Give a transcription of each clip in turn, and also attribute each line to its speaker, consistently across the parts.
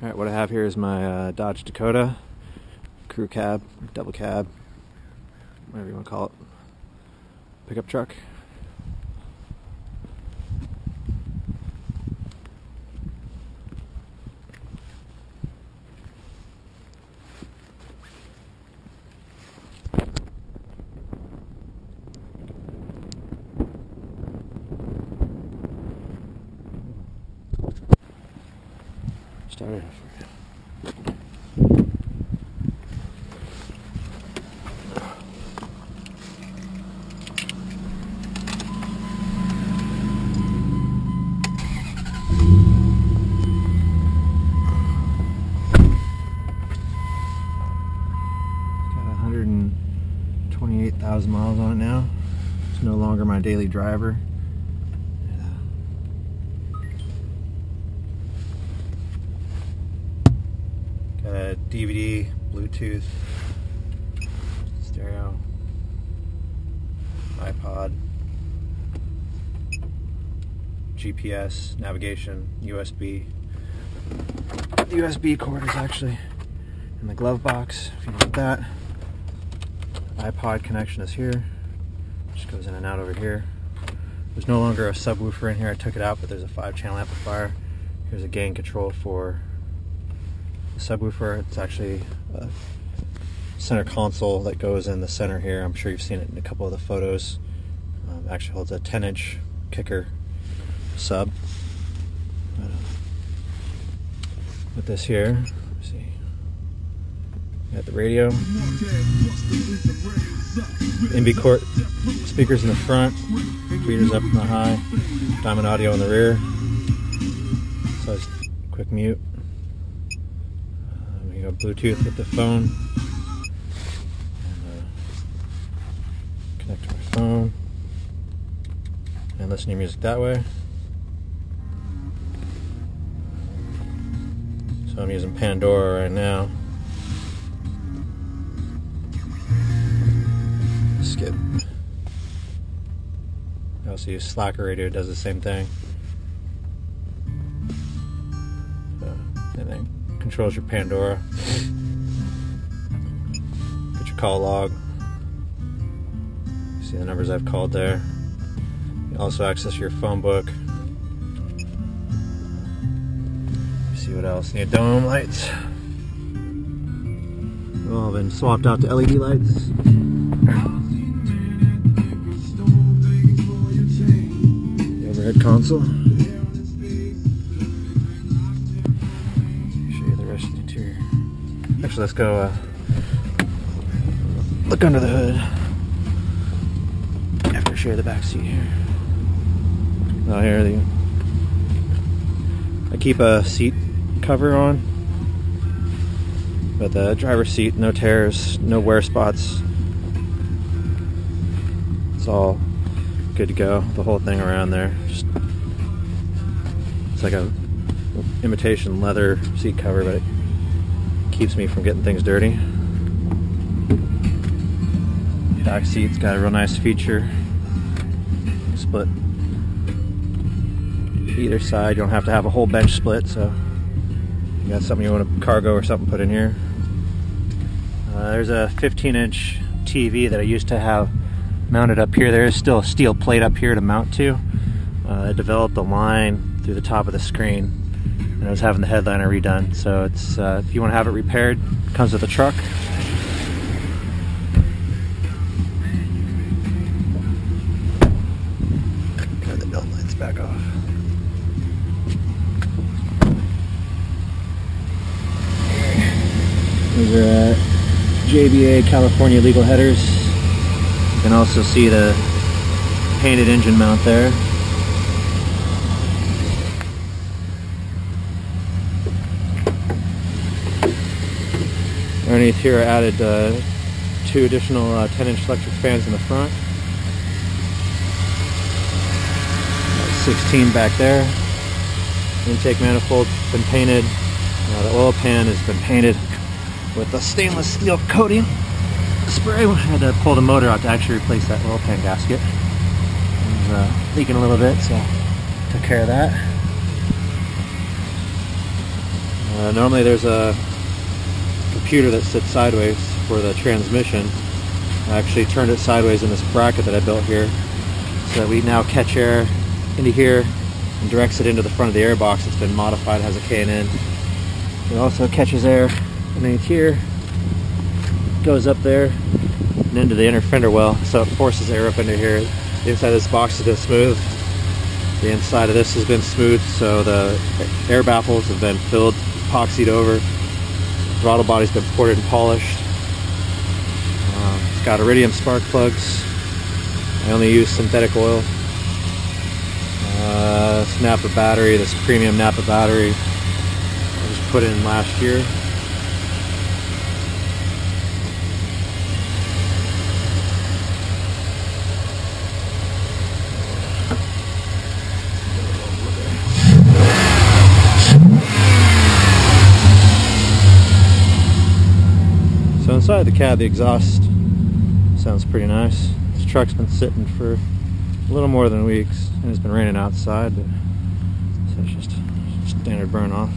Speaker 1: Alright, what I have here is my Dodge Dakota crew cab, double cab, whatever you want to call it, pickup truck. Start it for you. Got 128,000 miles on it now. It's no longer my daily driver. Got a DVD, Bluetooth, stereo, iPod, GPS, navigation, USB. The USB cord is actually in the glove box, if you want that. iPod connection is here. Just goes in and out over here. There's no longer a subwoofer in here. I took it out, but there's a 5-channel amplifier. Here's a gain control for the subwoofer. It's actually a center console that goes in the center here. I'm sure you've seen it in a couple of the photos. Actually holds a 10-inch kicker sub. With this here, let's see. Got the radio. MB Court speakers in the front, tweeters up in the high, Diamond audio in the rear. So it's quick mute. We got Bluetooth with the phone. And, connect to my phone. And listen to your music that way. So I'm using Pandora right now. Skip. I also use Slacker Radio, it does the same thing. And then controls your Pandora. Put your call log. See the numbers I've called there. You also access your phone book. See what else? Need dome lights. They've all been swapped out to LED lights. The overhead console. Show you the rest of the interior. Actually, let's go look under the hood after I show you the back seat here. Oh, here I keep a seat cover on, but the driver's seat, no tears, no wear spots. It's all good to go. The whole thing around there, just it's like a imitation leather seat cover, but it keeps me from getting things dirty. Back seat's got a real nice feature. Split either side. You don't have to have a whole bench split, so you got something you want to cargo or something put in here. There's a 15-inch TV that I used to have mounted up here. There is still a steel plate up here to mount to. I developed a line through the top of the screen, and I was having the headliner redone. So it's if you want to have it repaired, it comes with the truck. Got the dome lights back off. Those are JBA California legal headers. You can also see the painted engine mount there. Underneath here I added 2 additional 10-inch electric fans in the front. 16 back there. Intake manifold's been painted. The oil pan has been painted with a stainless steel coating spray. I had to pull the motor out to actually replace that oil pan gasket. It was leaking a little bit, so took care of that. Normally there's a computer that sits sideways for the transmission. I actually turned it sideways in this bracket that I built here, so that we now catch air into here and directs it into the front of the air box. It's been modified, has a K&N. It also catches air underneath here, goes up there and into the inner fender well, so it forces air up into here. The inside of this box has been smooth. The inside of this has been smooth, so the air baffles have been filled, epoxied over. The throttle body's been ported and polished. It's got iridium spark plugs. I only use synthetic oil. This Napa battery, this premium Napa battery, I just put in last year. So inside the cab, the exhaust sounds pretty nice. This truck's been sitting for a little more than a week, and it's been raining outside, but so it's just standard burn off.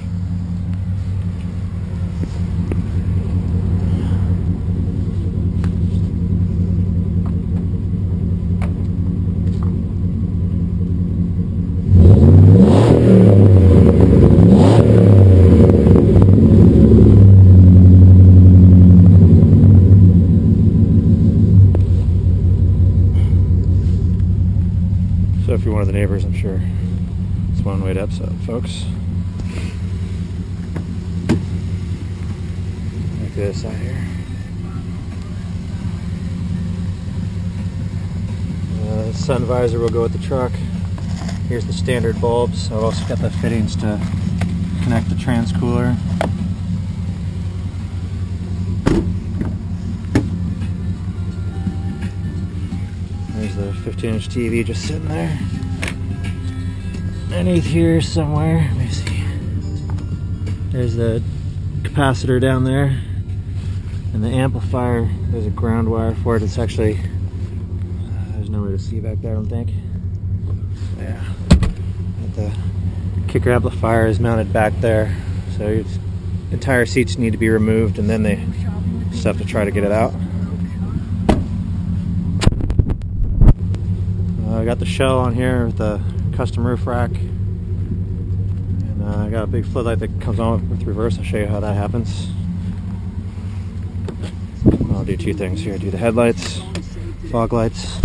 Speaker 1: So if you're one of the neighbors, I'm sure it's one way to upset folks. Like this out here. Sun visor will go with the truck. Here's the standard bulbs. I've also got the fittings to connect the transcooler. There's the 15-inch TV just sitting there. Underneath here somewhere, let me see. There's the capacitor down there. And the amplifier, there's a ground wire for it. It's actually, there's no way to see back there, I don't think. Yeah. The kicker amplifier is mounted back there. So your entire seats need to be removed, and then they just have to try to get it out. I got the shell on here with the custom roof rack, and I got a big floodlight that comes on with reverse. I'll show you how that happens. I'll do two things here. Do the headlights, fog lights,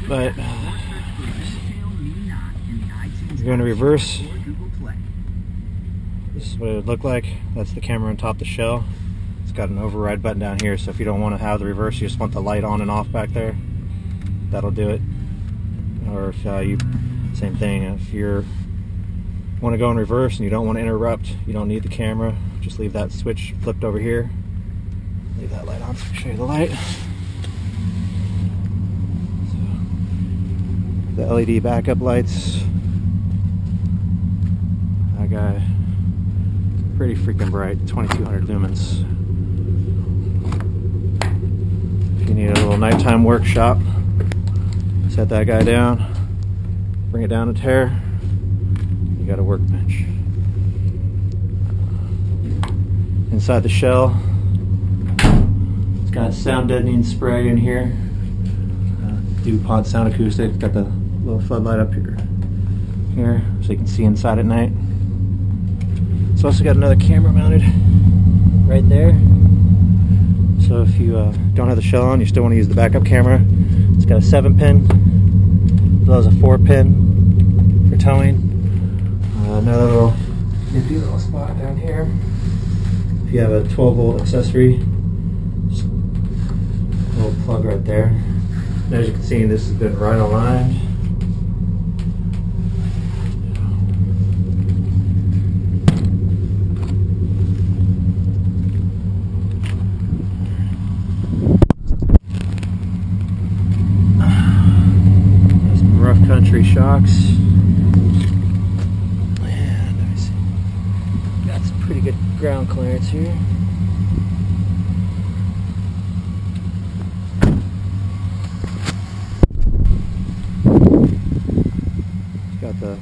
Speaker 1: but you're going to reverse. This is what it would look like. That's the camera on top of the shell. It's got an override button down here, so if you don't want to have the reverse, you just want the light on and off back there, that'll do it. Or if same thing, if you want to go in reverse and you don't want to interrupt, you don't need the camera, just leave that switch flipped over here. Leave that light on so I can show you the light. So, the LED backup lights. That guy, pretty freaking bright, 2200 lumens. If you need a little nighttime workshop, set that guy down, bring it down a tear, you got a workbench. Inside the shell, it's got sound deadening spray in here. DuPont Sound Acoustic, got the little floodlight up here, so you can see inside at night. It's also got another camera mounted right there. So if you don't have the shell on, you still want to use the backup camera. It's got a 7-pin, as well as a 4-pin for towing. Another little nifty little spot down here. If you have a 12-volt accessory, just a little plug right there. And as you can see, this has been right aligned. Country shocks, and let me see, got some pretty good ground clearance here. Got the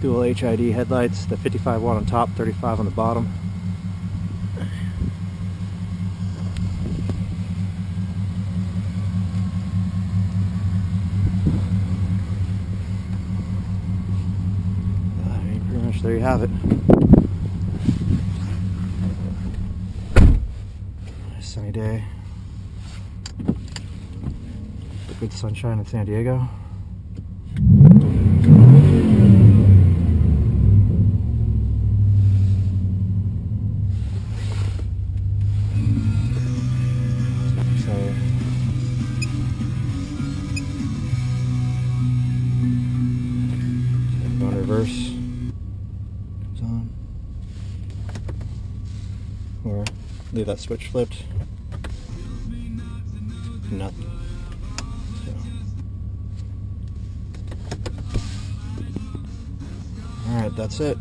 Speaker 1: Dual HID headlights, the 55 watt on top, 35 on the bottom. I mean, pretty much there you have it. Nice sunny day. Good sunshine in San Diego. Reverse comes on, or leave that switch flipped. Nothing. So. All right, that's it.